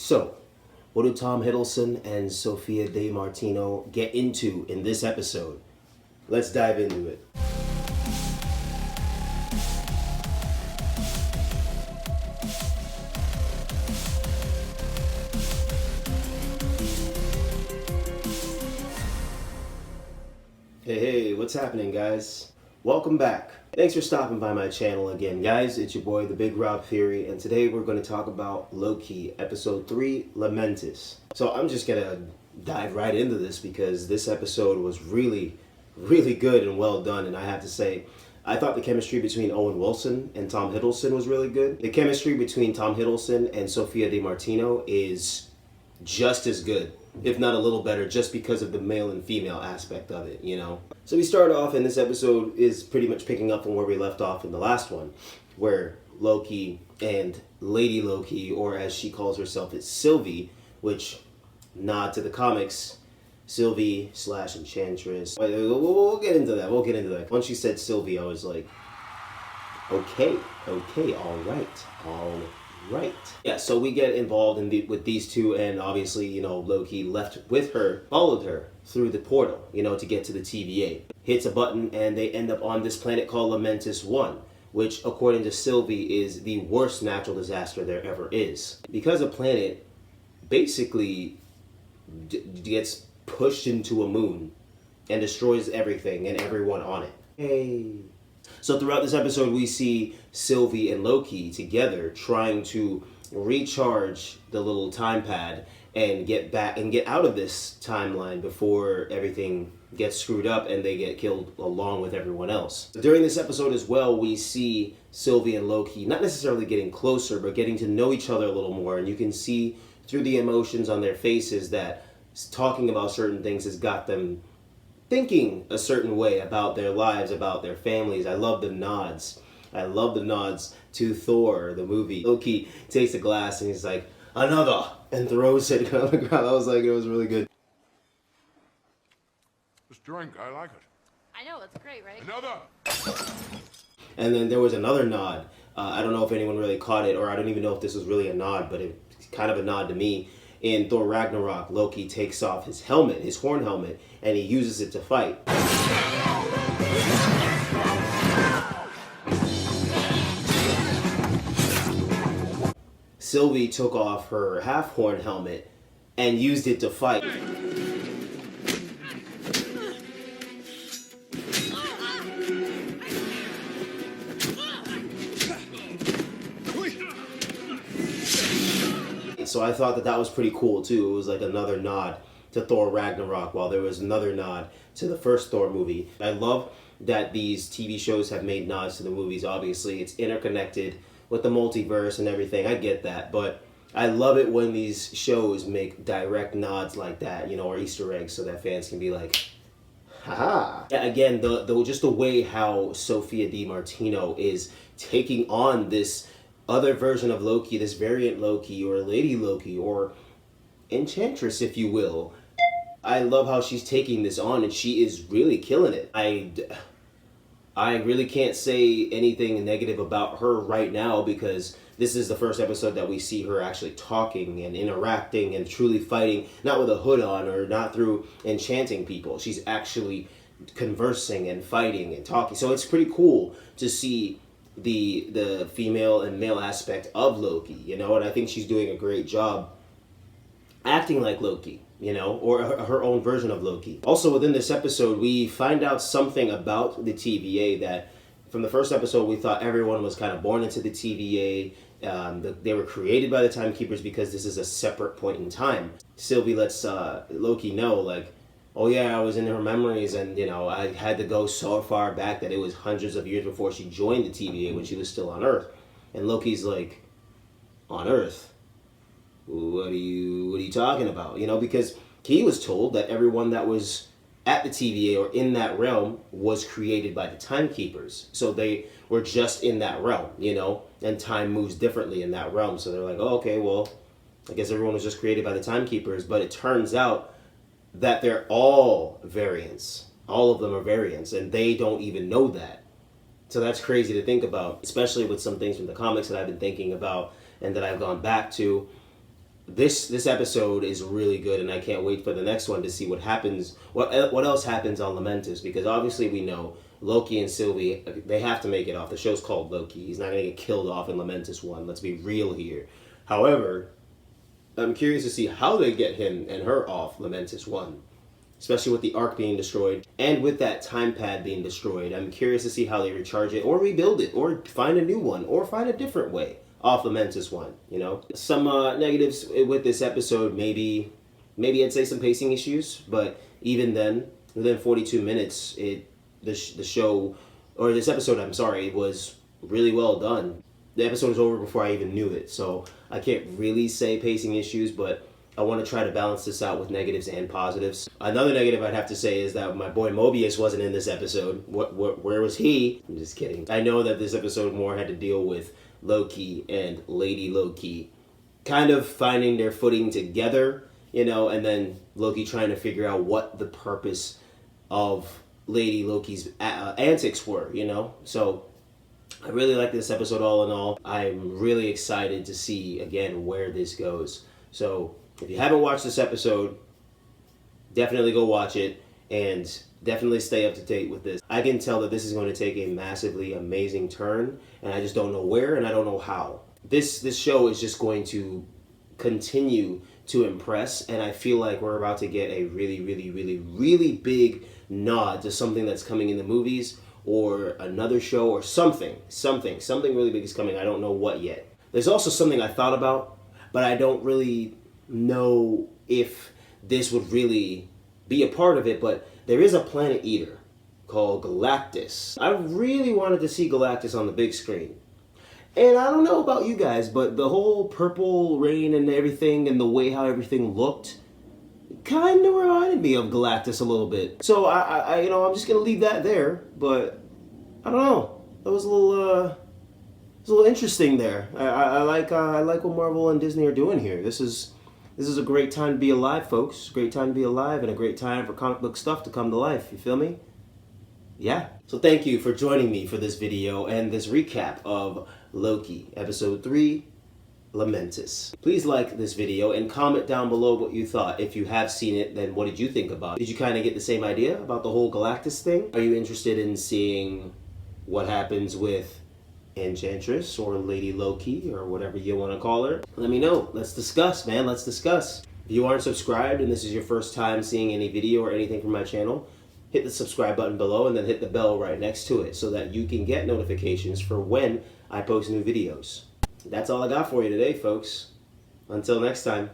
So, what do Tom Hiddleston and Sophia Di Martino get into in this episode? Let's dive into it. Hey, what's happening, guys? Welcome back. Thanks for stopping by my channel again, guys. It's your boy, the Big Rob Theory, and today we're going to talk about Loki, Episode 3, Lamentis. So I'm just going to dive right into this because this episode was really good and well done, and I have to say, I thought the chemistry between Owen Wilson and Tom Hiddleston was really good. The chemistry between Tom Hiddleston and Sophia Di Martino is just as good, if not a little better, just because of the male and female aspect of it, you know? So we start off, and this episode is pretty much picking up from where we left off in the last one, where Loki and Lady Loki, or as she calls herself, is Sylvie, which, nod to the comics, Sylvie / Enchantress. We'll get into that. Once she said Sylvie, I was like, okay, all right. Yeah, so we get involved with these two, and obviously, you know, Loki left with her, followed her through the portal, you know, to get to the TVA. Hits a button, and they end up on this planet called Lamentis 1, which, according to Sylvie, is the worst natural disaster there ever is. Because a planet basically gets pushed into a moon and destroys everything and everyone on it. Hey. So throughout this episode, we see Sylvie and Loki together trying to recharge the little time pad and get back and get out of this timeline before everything gets screwed up and they get killed along with everyone else. During this episode as well, we see Sylvie and Loki not necessarily getting closer, but getting to know each other a little more. And you can see through the emotions on their faces that talking about certain things has got them thinking a certain way about their lives, about their families. I love the nods. I love the nods to Thor, the movie. Loki takes a glass and he's like, another, and throws it on the ground. I was like, it was really good. This drink, I like it. I know, it's great, right? Another! And then there was another nod. I don't know if anyone really caught it, or I don't even know if this was really a nod, but it's kind of a nod to me. In Thor Ragnarok, Loki takes off his helmet, his horn helmet, and he uses it to fight. Sylvie took off her half-horn helmet and used it to fight. So I thought that was pretty cool too. It was like another nod to Thor Ragnarok, while there was another nod to the first Thor movie. I love that these TV shows have made nods to the movies. Obviously, it's interconnected with the multiverse and everything. I get that, but I love it when these shows make direct nods like that, you know, or Easter eggs, so that fans can be like, haha. Yeah, again, just the way how Sophia Di Martino is taking on this other version of Loki, this variant Loki, or Lady Loki, or Enchantress, if you will. I love how she's taking this on, and she is really killing it. I really can't say anything negative about her right now, because this is the first episode that we see her actually talking and interacting and truly fighting, not with a hood on or not through enchanting people. She's actually conversing and fighting and talking. So it's pretty cool to see the female and male aspect of Loki, you know, and I think she's doing a great job acting like Loki, you know, or her own version of Loki. Also within this episode, we find out something about the TVA that from the first episode we thought everyone was kind of born into the TVA. They were created by the Timekeepers because this is a separate point in time. Sylvie lets Loki know, like, oh yeah, I was in her memories, and you know, I had to go so far back that it was hundreds of years before she joined the TVA when she was still on Earth. And Loki's like, on Earth? What are you talking about? You know, because he was told that everyone that was at the TVA or in that realm was created by the Timekeepers. So they were just in that realm, you know, and time moves differently in that realm. So they're like, oh, okay, well, I guess everyone was just created by the Timekeepers. But it turns out that they're all variants. All of them are variants, and they don't even know that. So that's crazy to think about, especially with some things from the comics that I've been thinking about and that I've gone back to. this episode is really good, and I can't wait for the next one to see what happens. What else happens on Lamentis? Because obviously we know Loki and Sylvie, they have to make it off. The show's called Loki. He's not going to get killed off in Lamentis 1. Let's be real here. However, I'm curious to see how they get him and her off Lamentis 1. Especially with the Ark being destroyed and with that time pad being destroyed. I'm curious to see how they recharge it or rebuild it or find a new one or find a different way off Lamentis 1, you know? Some negatives with this episode, maybe I'd say some pacing issues, but even then, within 42 minutes, the show, or this episode, I'm sorry, it was really well done. The episode was over before I even knew it, so I can't really say pacing issues, but I want to try to balance this out with negatives and positives. Another negative I'd have to say is that my boy Mobius wasn't in this episode. Where was he? I'm just kidding. I know that this episode more had to deal with Loki and Lady Loki kind of finding their footing together, you know, and then Loki trying to figure out what the purpose of Lady Loki's antics were, you know? So I really like this episode all in all. I'm really excited to see, again, where this goes. So if you haven't watched this episode, definitely go watch it and definitely stay up to date with this. I can tell that this is going to take a massively amazing turn, and I just don't know where and I don't know how. This show is just going to continue to impress, and I feel like we're about to get a really, really, really, really big nod to something that's coming in the movies or another show or something really big is coming. I don't know what yet. There's also something I thought about, but I don't really know if this would really be a part of it, but there is a planet eater called Galactus. I really wanted to see Galactus on the big screen. And I don't know about you guys, but the whole purple rain and everything and the way how everything looked kind of reminded me of Galactus a little bit. So I you know, I'm just gonna leave that there, but I don't know. That was a little interesting there. I like what Marvel and Disney are doing here. This is a great time to be alive, folks. Great time to be alive and a great time for comic book stuff to come to life. You feel me? Yeah. So thank you for joining me for this video and this recap of Loki, Episode 3, Lamentis. Please like this video and comment down below what you thought. If you have seen it, then what did you think about it? Did you kind of get the same idea about the whole Galactus thing? Are you interested in seeing what happens with Enchantress or Lady Loki or whatever you want to call her? Let me know. Let's discuss, man. Let's discuss. If you aren't subscribed and this is your first time seeing any video or anything from my channel, hit the subscribe button below and then hit the bell right next to it so that you can get notifications for when I post new videos. That's all I got for you today, folks. Until next time.